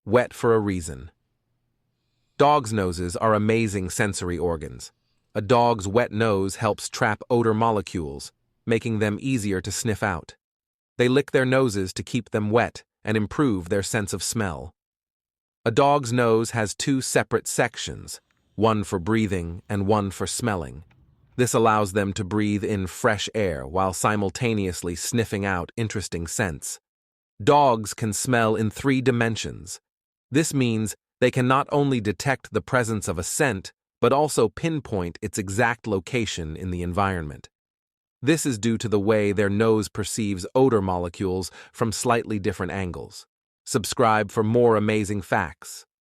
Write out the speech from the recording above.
wet for a reason. Dogs' noses are amazing sensory organs. A dog's wet nose helps trap odor molecules, making them easier to sniff out. They lick their noses to keep them wet and improve their sense of smell. A dog's nose has two separate sections, one for breathing and one for smelling. This allows them to breathe in fresh air while simultaneously sniffing out interesting scents. Dogs can smell in 3 dimensions. This means they can not only detect the presence of a scent, but also pinpoint its exact location in the environment. This is due to the way their nose perceives odor molecules from slightly different angles. Subscribe for more amazing facts.